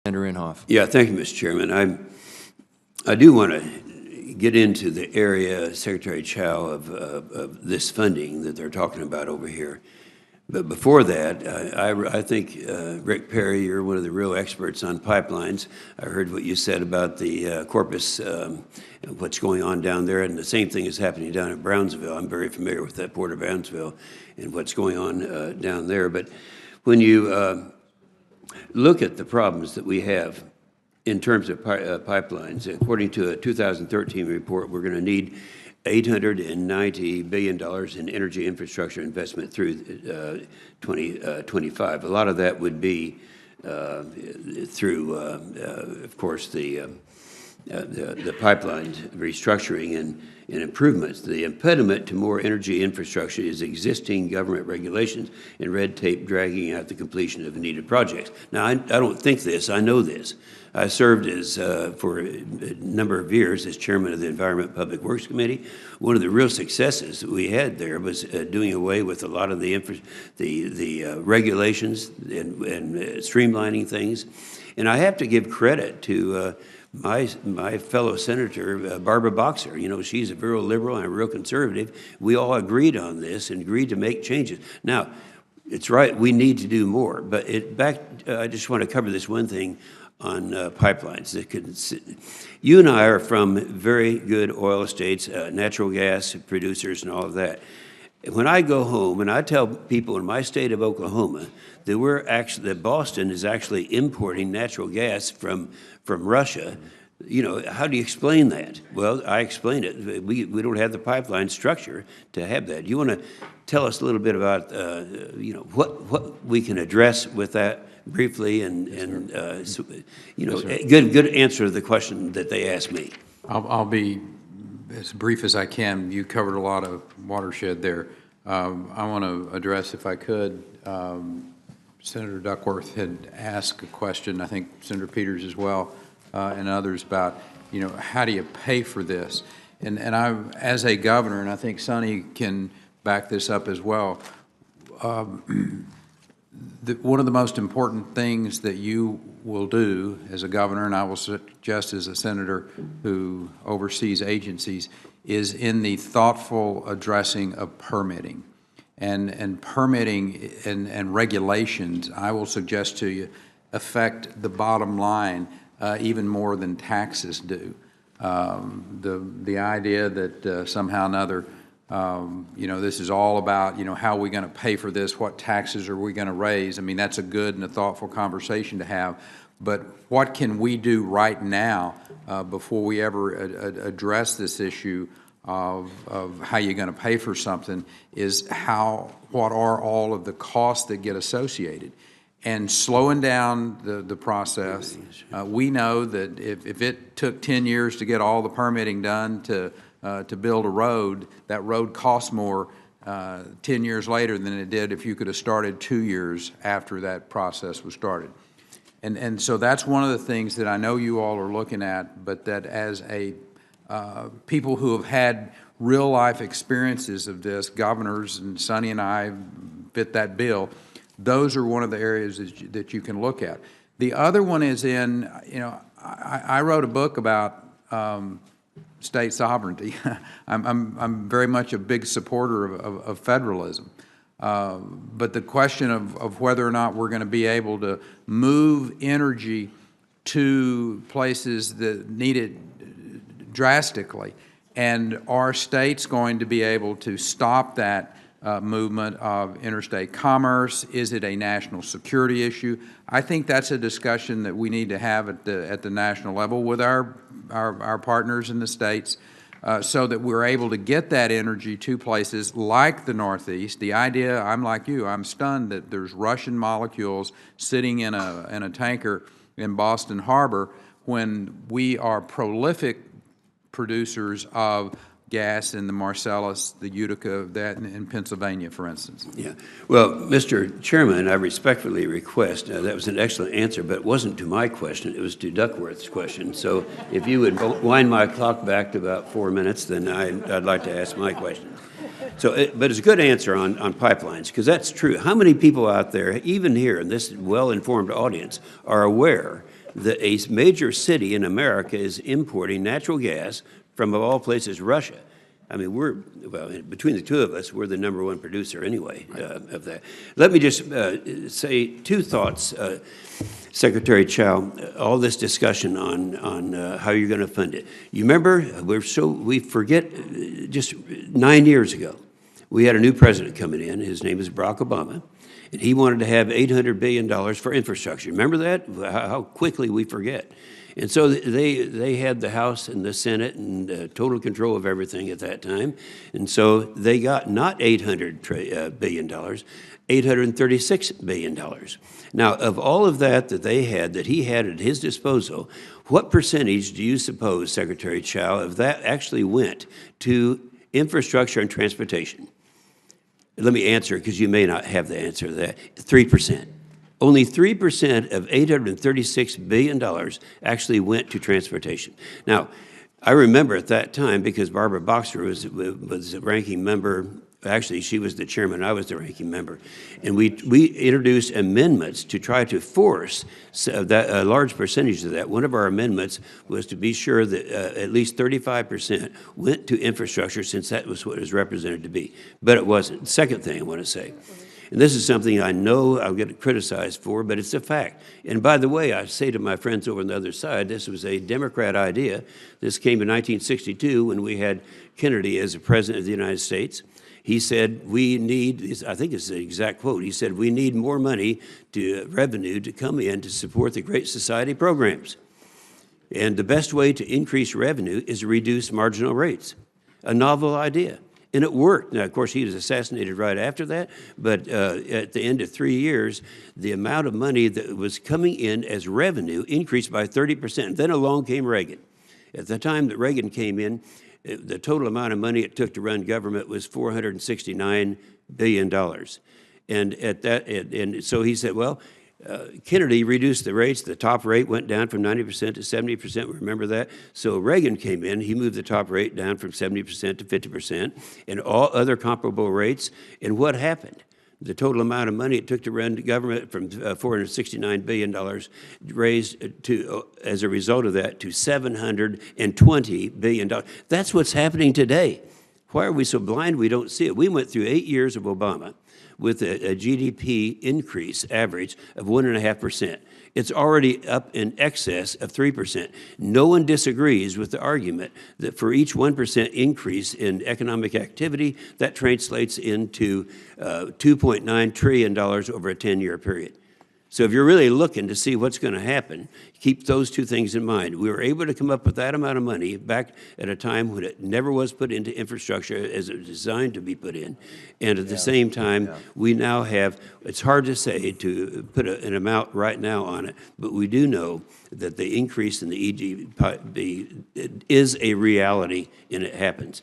Senator Inhofe. Yeah, thank you, Mr. Chairman. I do want to get into the area, Secretary Chow, of this funding that they're talking about over here. But before that, I think, Rick Perry, you're one of the real experts on pipelines. I heard what you said about the Corpus, what's going on down there, and the same thing is happening down at Brownsville. I'm very familiar with that Port of Brownsville and what's going on down there. But when you look at the problems that we have in terms of pipelines, according to a 2013 report, we're going to need $890 billion in energy infrastructure investment through 2025. A lot of that would be through, of course, the pipeline restructuring and improvements. The impediment to more energy infrastructure is existing government regulations and red tape dragging out the completion of needed projects. Now, I don't think this, I know this. I served as, for a number of years as chairman of the Environment Public Works Committee. One of the real successes that we had there was doing away with a lot of the regulations and streamlining things. And I have to give credit to my fellow senator, Barbara Boxer. You know, she's a real liberal and a real conservative. We all agreed on this and agreed to make changes. Now, it's right, we need to do more. But I just want to cover this one thing on pipelines. You and I are from very good oil estates, natural gas producers and all of that. When I go home and I tell people in my state of Oklahoma that that Boston is actually importing natural gas from Russia, you know, how do you explain that? Well, I explain it. We don't have the pipeline structure to have that. You want to tell us a little bit about you know, what we can address with that briefly, and you know, good answer to the question that they asked me. I'll be as brief as I can. You covered a lot of watershed there. I want to address, if I could, Senator Duckworth had asked a question, I think Senator Peters as well, and others, about, you know, how do you pay for this? And I, as a governor, and I think Sonny can back this up as well, one of the most important things that you will do as a governor, and I will suggest as a senator who oversees agencies, is in the thoughtful addressing of permitting. And permitting and regulations, I will suggest to you, affect the bottom line even more than taxes do. The idea that somehow or another, you know, this is all about, you know, how are we going to pay for this, what taxes are we going to raise? I mean, that's a good and a thoughtful conversation to have. But what can we do right now before we ever address this issue of how you're going to pay for something is what are all of the costs that get associated? And slowing down the process. We know that if it took 10 years to get all the permitting done to build a road, that road costs more 10 years later than it did if you could have started 2 years after that process was started. And so that's one of the things that I know you all are looking at, but that as people who have had real life experiences of this, governors, and Sonny and I fit that bill, those are one of the areas that you can look at. The other one is in, you know, I wrote a book about state sovereignty. I'm very much a big supporter of federalism. But the question of whether or not we're going to be able to move energy to places that need it drastically, and are states going to be able to stop that movement of interstate commerce? Is it a national security issue? I think that's a discussion that we need to have at the national level with our partners in the states, so that we're able to get that energy to places like the Northeast. The idea, I'm like you, I'm stunned that there's Russian molecules sitting in a tanker in Boston Harbor when we are prolific producers of gas in the Marcellus, the Utica, that in Pennsylvania, for instance. Yeah. Well, Mr. Chairman, I respectfully request, that was an excellent answer, but it wasn't to my question, it was to Duckworth's question. So if you would wind my clock back to about 4 minutes, then I'd like to ask my question. So, but it's a good answer on pipelines, because that's true. How many people out there, even here in this well-informed audience, are aware a major city in America is importing natural gas from, of all places, Russia. I mean, between the two of us, we're the #1 producer anyway of that. Let me just say two thoughts, Secretary Chow, all this discussion on how you're going to fund it. You remember, we forget, just 9 years ago, we had a new president coming in. His name is Barack Obama, and he wanted to have $800 billion for infrastructure. Remember that? How quickly we forget. And so they had the House and the Senate and total control of everything at that time. And so they got not $800 billion, $836 billion. Now, of all of that they had, that he had at his disposal, what percentage do you suppose, Secretary Chow, of that actually went to infrastructure and transportation? Let me answer, because you may not have the answer to that. 3%. Only 3% of $836 billion actually went to transportation. Now, I remember at that time, because Barbara Boxer was the ranking member. Actually, she was the chairman, I was the ranking member. And we introduced amendments to try to force a large percentage of that. One of our amendments was to be sure that at least 35% went to infrastructure, since that was what it was represented to be. But it wasn't. Second thing I want to say, and this is something I know I'll get criticized for, but it's a fact. And by the way, I say to my friends over on the other side, this was a Democrat idea. This came in 1962 when we had Kennedy as the President of the United States. He said, we need, I think it's the exact quote, he said, we need more money revenue to come in to support the Great Society programs. And the best way to increase revenue is to reduce marginal rates. A novel idea. And it worked. Now, of course, he was assassinated right after that, but at the end of 3 years, the amount of money that was coming in as revenue increased by 30%. Then along came Reagan. At the time that Reagan came in, the total amount of money it took to run government was $469 billion. And so he said, well, Kennedy reduced the rates. The top rate went down from 90% to 70%. Remember that? So Reagan came in. He moved the top rate down from 70% to 50% and all other comparable rates. And what happened? The total amount of money it took to run the government from $469 billion raised to, as a result of that, to $720 billion. That's what's happening today. Why are we so blind we don't see it? We went through 8 years of Obama with a GDP increase average of 1.5%. It's already up in excess of 3%. No one disagrees with the argument that for each 1% increase in economic activity, that translates into $2.9 trillion over a 10-year period. So if you're really looking to see what's going to happen, keep those two things in mind. We were able to come up with that amount of money back at a time when it never was put into infrastructure as it was designed to be put in. And at the same time, we now have, it's hard to say to put an amount right now on it, but we do know that the increase in the EGP is a reality, and it happens.